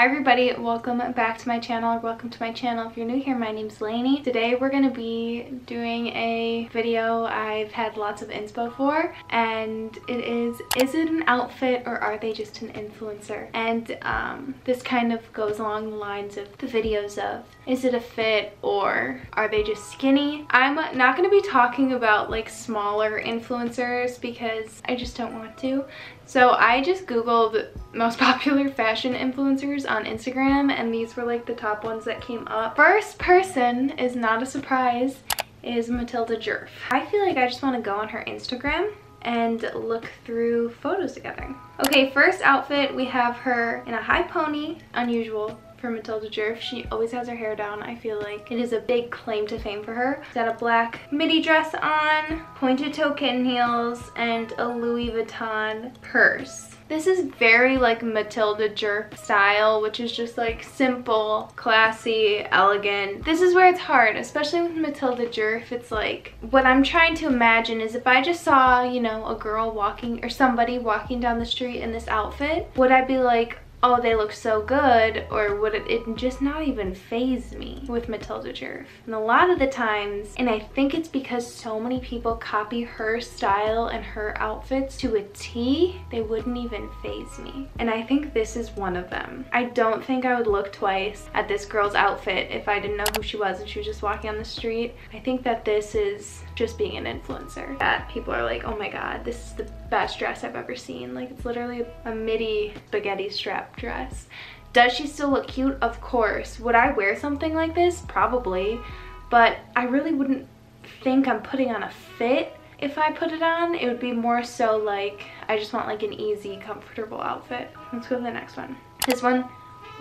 Hi everybody, welcome back to my channel. Welcome to my channel. If you're new here, my name's Lainey. Today we're going to be doing a video I've had lots of inspo for, and it is it an outfit or are they just an influencer? And this kind of goes along the lines of the videos of, is it a fit or are they just skinny? I'm not going to be talking about like smaller influencers because I just don't want to. So I just googled most popular fashion influencers on Instagram, and these were like the top ones that came up. First person is not a surprise, is Matilda Djerf. I feel like I just want to go on her Instagram and look through photos together. Okay, first outfit, we have her in a high pony, unusual for Matilda Djerf. She always has her hair down. I feel like it is a big claim to fame for her. She's got a black midi dress on, pointed toe kitten heels, and a Louis Vuitton purse. This is very like Matilda Djerf style, which is just like simple, classy, elegant. This is where it's hard, especially with Matilda Djerf. It's like, what I'm trying to imagine is if I just saw, you know, a girl walking or somebody walking down the street in this outfit, would I be like, oh, they look so good, or would it just not even faze me with Matilda Djerf? And a lot of the times, and I think it's because so many people copy her style and her outfits to a T, they wouldn't even faze me. And I think this is one of them. I don't think I would look twice at this girl's outfit if I didn't know who she was and she was just walking on the street. I think that this is just being an influencer, that people are like, oh my god, this is the best dress I've ever seen. Like, it's literally a midi spaghetti strap dress. Does she still look cute? Of course. Would I wear something like this? Probably, but I really wouldn't think I'm putting on a fit. If I put it on, it would be more so like, I just want like an easy, comfortable outfit. Let's go to the next one. This one,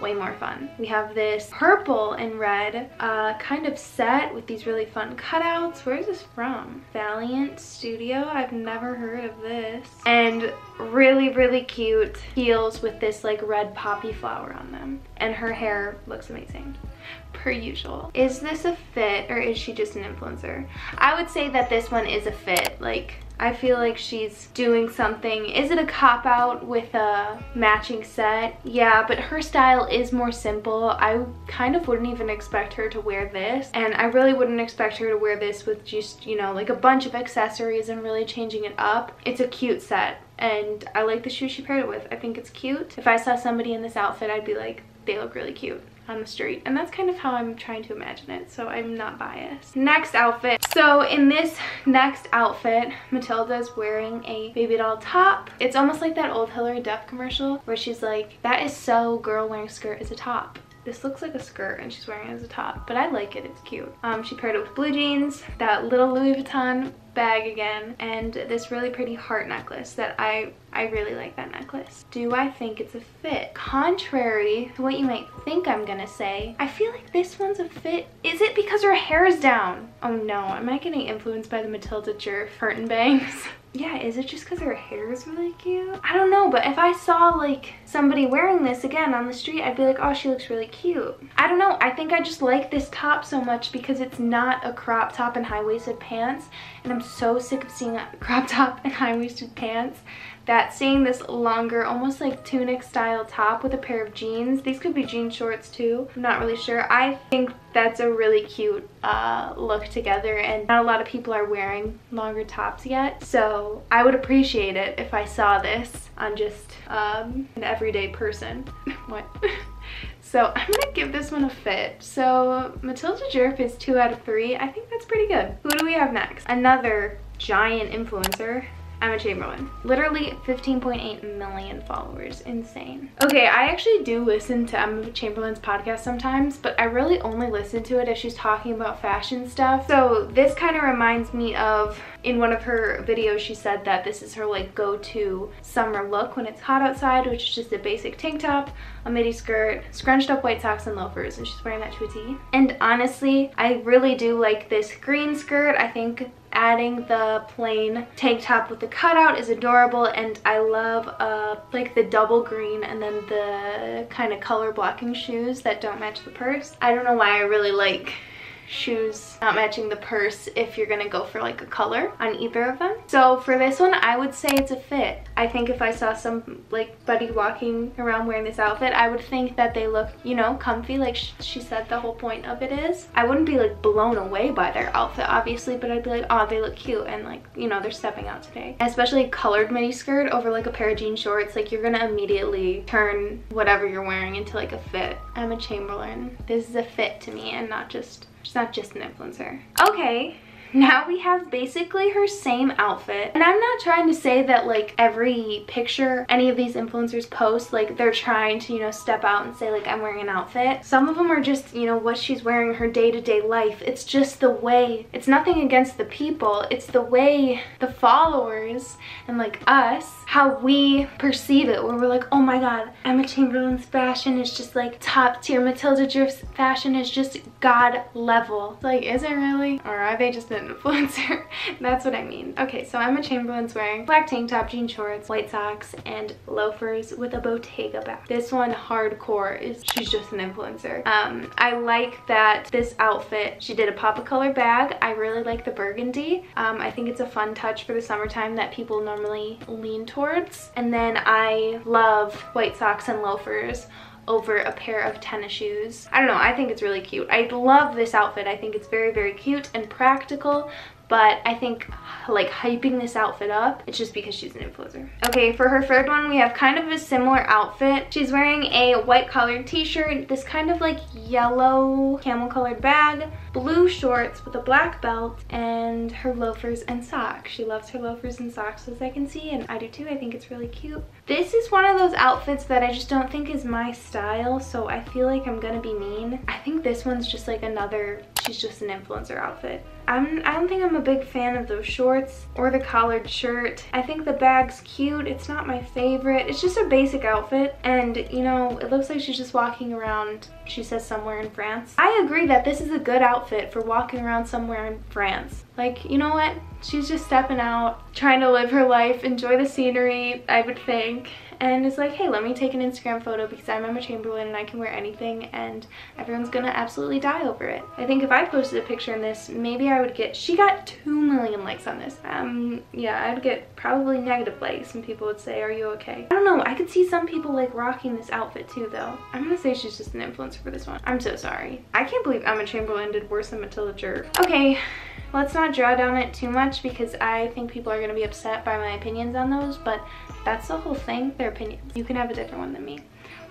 way more fun. We have this purple and red kind of set with these really fun cutouts. Where is this from? Valiant Studio. I've never heard of this. And really cute heels with this like red poppy flower on them. And her hair looks amazing, per usual. Is this a fit or is she just an influencer? I would say that this one is a fit. Like, I feel like she's doing something. Is it a cop-out with a matching set? Yeah, but her style is more simple. I kind of wouldn't even expect her to wear this, and I really wouldn't expect her to wear this with just, you know, like a bunch of accessories and really changing it up. It's a cute set, and I like the shoes she paired it with. I think it's cute. If I saw somebody in this outfit, I'd be like, they look really cute on the street, and that's kind of how I'm trying to imagine it, so I'm not biased. Next outfit. So in this next outfit, Matilda's wearing a baby doll top. It's almost like that old Hillary Duff commercial where she's like, that is so girl wearing a skirt as a top. This looks like a skirt and she's wearing it as a top, but I like it, it's cute. She paired it with blue jeans, that little Louis Vuitton bag again, and this really pretty heart necklace that I really like that necklace. Do I think it's a fit? Contrary to what you might think I'm gonna say, I feel like this one's a fit. Is it because her hair is down? Oh no, am I getting influenced by the Matilda Djerf curtain bangs? Yeah, is it just because her hair is really cute? I don't know, but if I saw like somebody wearing this again on the street, I'd be like, oh, she looks really cute. I don't know, I think I just like this top so much because it's not a crop top and high-waisted pants, and I'm so sick of seeing a crop top and high-waisted pants that seeing this longer, almost like tunic style top with a pair of jeans, these could be jean shorts too, I'm not really sure. I think that's a really cute look together, and not a lot of people are wearing longer tops yet, so I would appreciate it if I saw this on just an everyday person. What? So I'm gonna give this one a fit. So Matilda Djerf is 2 out of 3. I think that's pretty good. Who do we have next? Another giant influencer, Emma Chamberlain. Literally 15.8 million followers. Insane. Okay, I actually do listen to Emma Chamberlain's podcast sometimes, but I really only listen to it if she's talking about fashion stuff. So this kind of reminds me of, in one of her videos, she said that this is her like go-to summer look when it's hot outside, which is just a basic tank top, a midi skirt, scrunched up white socks, and loafers, and she's wearing that to a T. And honestly, I really do like this green skirt. I think adding the plain tank top with the cutout is adorable, and I love like the double green and then the kind of color blocking shoes that don't match the purse. I don't know why I really like shoes not matching the purse if you're gonna go for like a color on either of them. So for this one, I would say it's a fit. I think if I saw some like buddy walking around wearing this outfit, I would think that they look, you know, comfy, like she said the whole point of it is. I wouldn't be like blown away by their outfit obviously, but I'd be like, oh, they look cute, and like, you know, they're stepping out today. Especially a colored mini skirt over like a pair of jean shorts, like you're gonna immediately turn whatever you're wearing into like a fit. Emma Chamberlain, this is a fit to me, and she's not just an influencer. Okay, now we have basically her same outfit. And I'm not trying to say that like every picture any of these influencers post, like they're trying to, you know, step out and say like, I'm wearing an outfit. Some of them are just, you know, what she's wearing her day-to-day life. It's just the way, it's nothing against the people, it's the way the followers and like us, how we perceive it, where we're like, oh my god, Emma Chamberlain's fashion is just like top tier, Matilda Drift's fashion is just god level. It's like, is it really? Or are they just an influencer? That's what I mean. Okay, so Emma Chamberlain's wearing black tank top, jean shorts, white socks, and loafers with a Bottega bag. This one, hardcore, is she's just an influencer. I like that this outfit, she did a pop of color bag. I really like the burgundy. I think it's a fun touch for the summertime that people normally lean towards. And then I love white socks and loafers over a pair of tennis shoes. I don't know, I think it's really cute. I love this outfit. I think it's very, very cute and practical, but I think like hyping this outfit up, it's just because she's an influencer. Okay, for her third one, we have kind of a similar outfit. She's wearing a white collared t-shirt, this kind of like yellow camel colored bag, blue shorts with a black belt, and her loafers and socks. She loves her loafers and socks, as I can see, and I do too. I think it's really cute. This is one of those outfits that I just don't think is my style, so I feel like I'm gonna be mean. I think this one's just like another, she's just an influencer outfit. I don't think I'm a big fan of those shorts or the collared shirt. I think the bag's cute. It's not my favorite. It's just a basic outfit, and you know, it looks like she's just walking around, she says somewhere in France. I agree that this is a good outfit for walking around somewhere in France. Like, you know what? She's just stepping out, trying to live her life, enjoy the scenery, I would think. And it's like, hey, let me take an Instagram photo because I'm Emma Chamberlain and I can wear anything and everyone's gonna absolutely die over it. I think if I posted a picture in this, maybe I would get, she got 2 million likes on this. Yeah, I'd get probably negative likes and people would say, are you okay? I don't know, I could see some people like rocking this outfit too though. I'm gonna say she's just an influencer for this one. I'm so sorry. I can't believe Emma Chamberlain did worse than Matilda Drift. Okay, let's not draw down it too much because I think people are going to be upset by my opinions on those, but that's the whole thing, their opinions. You can have a different one than me.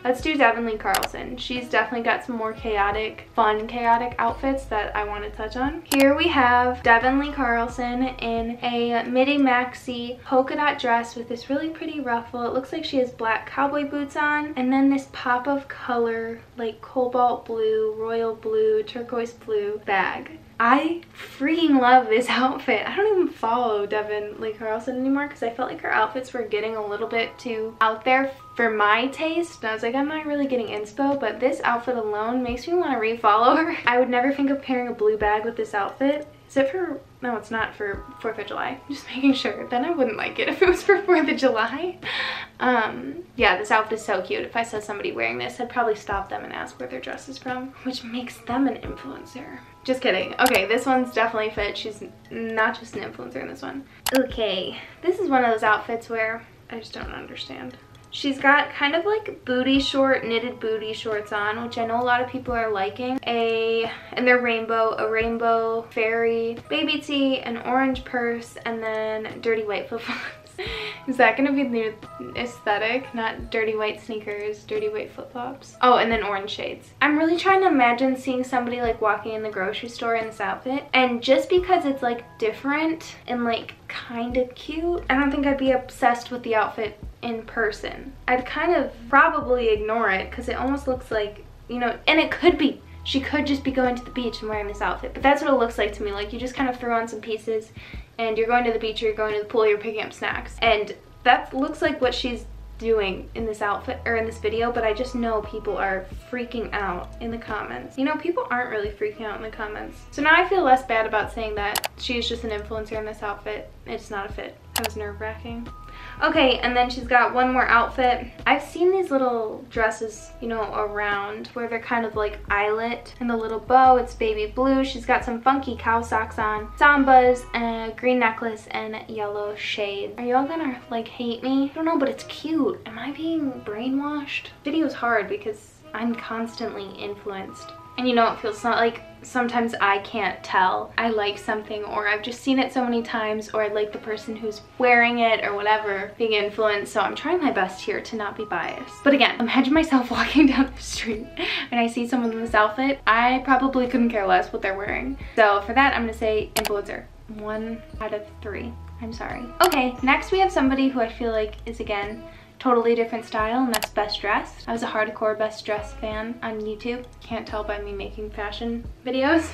Let's do Devin Carlson. She's definitely got some more chaotic, fun chaotic outfits that I want to touch on. Here we have Devin Carlson in a midi maxi polka dot dress with this really pretty ruffle. It looks like she has black cowboy boots on, and then this pop of color like cobalt blue, royal blue, turquoise blue bag. I freaking love this outfit. I don't even follow Devin Carlson anymore because I felt like her outfits were getting a little bit too out there for my taste. And I was like, I'm not really getting inspo, but this outfit alone makes me want to refollow her. I would never think of pairing a blue bag with this outfit. Is it for, no, it's not for 4th of July. Just making sure. Then I wouldn't like it if it was for 4th of July. Yeah, this outfit is so cute. If I saw somebody wearing this, I'd probably stop them and ask where their dress is from, which makes them an influencer. Just kidding. Okay, this one's definitely fit. She's not just an influencer in this one. Okay, this is one of those outfits where I just don't understand. She's got kind of like booty short, knitted booty shorts on, which I know a lot of people are liking. And they're rainbow, a rainbow fairy, baby tee, an orange purse, and then dirty white flip-flops. Is that gonna be the aesthetic? Not dirty white sneakers, dirty white flip-flops. Oh, and then orange shades. I'm really trying to imagine seeing somebody like walking in the grocery store in this outfit, and just because it's like different and like kind of cute, I don't think I'd be obsessed with the outfit in person. I'd kind of probably ignore it because it almost looks like, you know, and it could be. She could just be going to the beach and wearing this outfit, but that's what it looks like to me. Like, you just kind of throw on some pieces and you're going to the beach or you're going to the pool, you're picking up snacks. And that looks like what she's doing in this outfit or in this video, but I just know people are freaking out in the comments. You know, people aren't really freaking out in the comments. So now I feel less bad about saying that she's just an influencer in this outfit. It's not a fit. That was nerve-wracking. Okay, and then she's got one more outfit. I've seen these little dresses, you know, around where they're kind of like eyelet and the little bow. It's baby blue. She's got some funky cow socks on, sambas, and a green necklace, and yellow shades. Are y'all gonna like hate me? I don't know, but it's cute. Am I being brainwashed? Video's hard because I'm constantly influenced. And you know, it feels not like sometimes I can't tell I like something, or I've just seen it so many times, or I like the person who's wearing it or whatever, being influenced. So I'm trying my best here to not be biased. But again, imagine myself walking down the street and I see someone in this outfit. I probably couldn't care less what they're wearing. So for that, I'm gonna say influencer. 1 out of 3. I'm sorry. Okay, next we have somebody who I feel like is, again, totally different style, and that's Best Dressed. I was a hardcore Best Dressed fan on YouTube. Can't tell by me making fashion videos.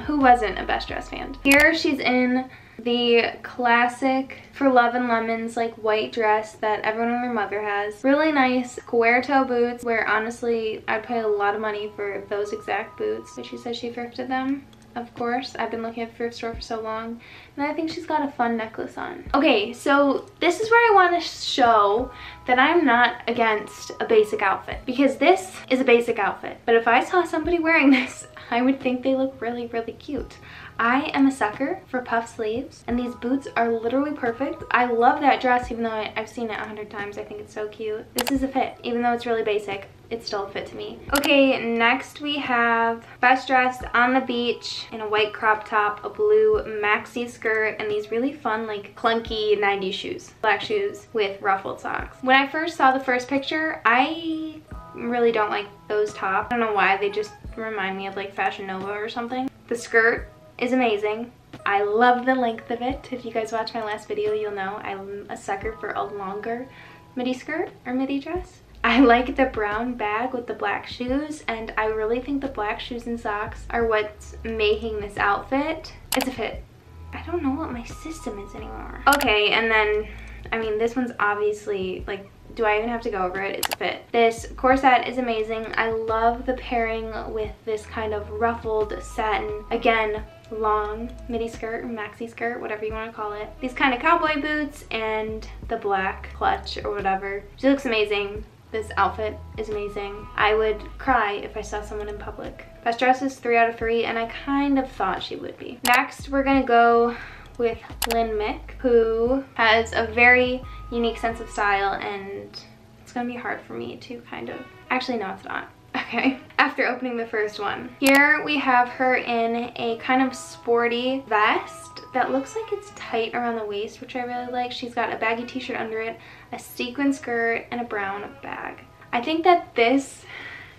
Who wasn't a Best Dressed fan? Here she's in the classic For Love and Lemons like white dress that everyone and their mother has. Really nice square toe boots, where honestly I'd pay a lot of money for those exact boots. But she says she thrifted them. Of course, I've been looking at the thrift store for so long, and I think she's got a fun necklace on. Okay, so this is where I want to show that I'm not against a basic outfit, because this is a basic outfit. But if I saw somebody wearing this, I would think they look really, really cute. I am a sucker for puff sleeves, and these boots are literally perfect. I love that dress, even though I've seen it 100 times. I think it's so cute. This is a fit, even though it's really basic. It's still a fit to me. Okay, next we have Best Dressed on the beach in a white crop top, a blue maxi skirt, and these really fun, like clunky 90s shoes. Black shoes with ruffled socks. When I first saw the first picture, I really don't like those tops. I don't know why, they just remind me of like Fashion Nova or something. The skirt is amazing. I love the length of it. If you guys watched my last video, you'll know I'm a sucker for a longer midi skirt or midi dress. I like the brown bag with the black shoes, and I really think the black shoes and socks are what's making this outfit. It's a fit. I don't know what my system is anymore. Okay, and then, I mean, this one's obviously, like, do I even have to go over it? It's a fit. This corset is amazing. I love the pairing with this kind of ruffled satin, again, long midi skirt or maxi skirt, whatever you want to call it. These kind of cowboy boots and the black clutch or whatever. She looks amazing. This outfit is amazing. I would cry if I saw someone in public. Best Dress is 3 out of 3, and I kind of thought she would be. Next, we're gonna go with Lynn Mick, who has a very unique sense of style, and it's gonna be hard for me to kind of... Actually, no, it's not. Okay, after opening the first one. Here we have her in a kind of sporty vest that looks like it's tight around the waist, which I really like. She's got a baggy t-shirt under it, a sequin skirt, and a brown bag. I think that this,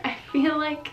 I feel like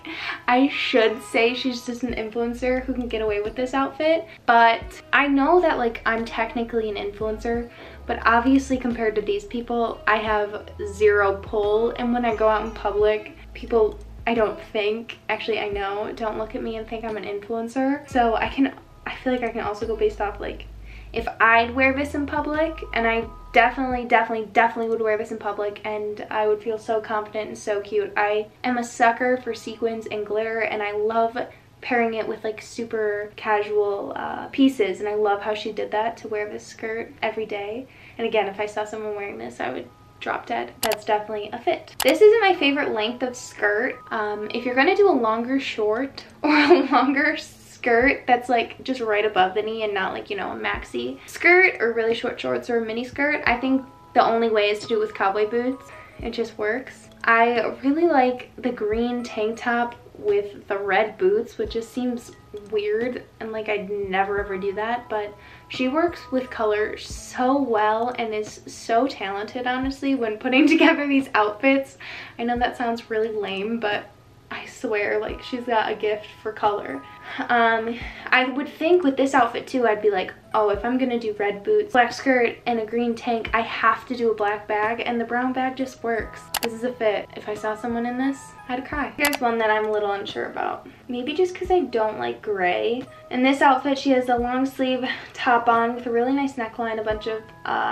I should say she's just an influencer who can get away with this outfit, but I know that like I'm technically an influencer, but obviously compared to these people, I have zero pull, and when I go out in public, people, I don't think, actually I know, don't look at me and think I'm an influencer. So I feel like I can also go based off like if I'd wear this in public, and I definitely would wear this in public, and I would feel so confident and so cute. I am a sucker for sequins and glitter, and I love pairing it with like super casual pieces, and I love how she did that to wear this skirt every day. And again, if I saw someone wearing this, I would drop dead. That's definitely a fit. This isn't my favorite length of skirt. If you're gonna do a longer short or a longer skirt that's like just right above the knee and not like, you know, a maxi skirt or really short shorts or a mini skirt, I think the only way is to do it with cowboy boots. It just works. I really like the green tank top with the red boots, which just seems weird and like I'd never ever do that, but she works with color so well and is so talented, honestly, when putting together these outfits. I know that sounds really lame, but I swear, like, she's got a gift for color. I would think with this outfit too, I'd be like, oh, if I'm gonna do red boots, black skirt, and a green tank, I have to do a black bag, and the brown bag just works. This is a fit. If I saw someone in this, I'd cry. Here's one that I'm a little unsure about. Maybe just because I don't like gray. In this outfit, she has a long sleeve top on with a really nice neckline, a bunch of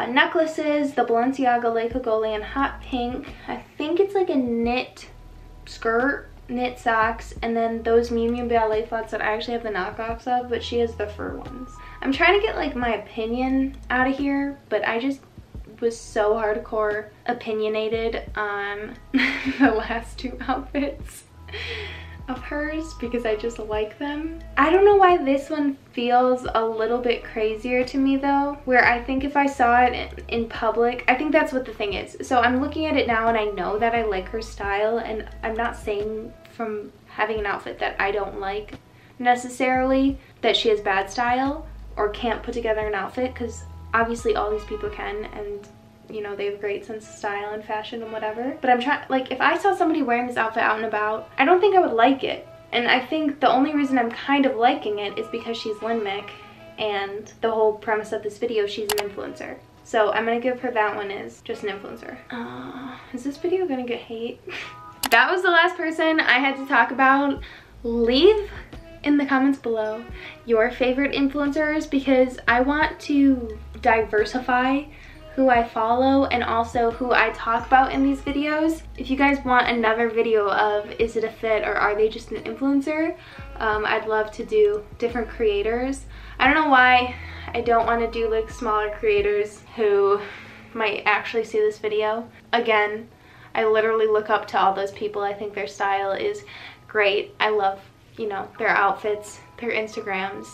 necklaces, the Balenciaga Le Cagole in hot pink. I think it's like a knit skirt, knit socks, and then those Miu Miu ballet flats that I actually have the knockoffs of, but she has the fur ones. I'm trying to get like my opinion out of here, but I just was so hardcore opinionated on the last two outfits of hers because I just like them. I don't know why this one feels a little bit crazier to me though, where I think if I saw it in public, I think that's what the thing is. So I'm looking at it now and I know that I like her style, and I'm not saying from having an outfit that I don't like necessarily that she has bad style or can't put together an outfit, because obviously all these people can, and you know, they have a great sense of style and fashion and whatever. But I'm trying, like, if I saw somebody wearing this outfit out and about, I don't think I would like it. And I think the only reason I'm kind of liking it is because she's Lynn Mick, and the whole premise of this video, she's an influencer. So I'm gonna give her that one as just an influencer. Is this video gonna get hate? That was the last person I had to talk about. Leave in the comments below your favorite influencers, because I want to diversify who I follow and also who I talk about in these videos. If you guys want another video of is it a fit or are they just an influencer, I'd love to do different creators. I don't know why I don't want to do like smaller creators who might actually see this video. Again, I literally look up to all those people. I think their style is great. I love, you know, their outfits, their Instagrams,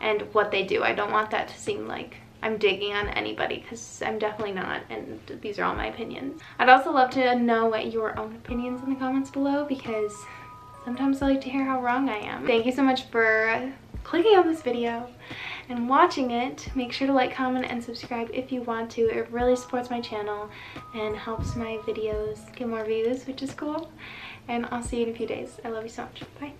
and what they do. I don't want that to seem like I'm digging on anybody, because I'm definitely not, and these are all my opinions. I'd also love to know what your own opinions in the comments below, because sometimes I like to hear how wrong I am. Thank you so much for clicking on this video and watching it. Make sure to like, comment, and subscribe if you want to. It really supports my channel and helps my videos get more views, which is cool. And I'll see you in a few days. I love you so much. Bye.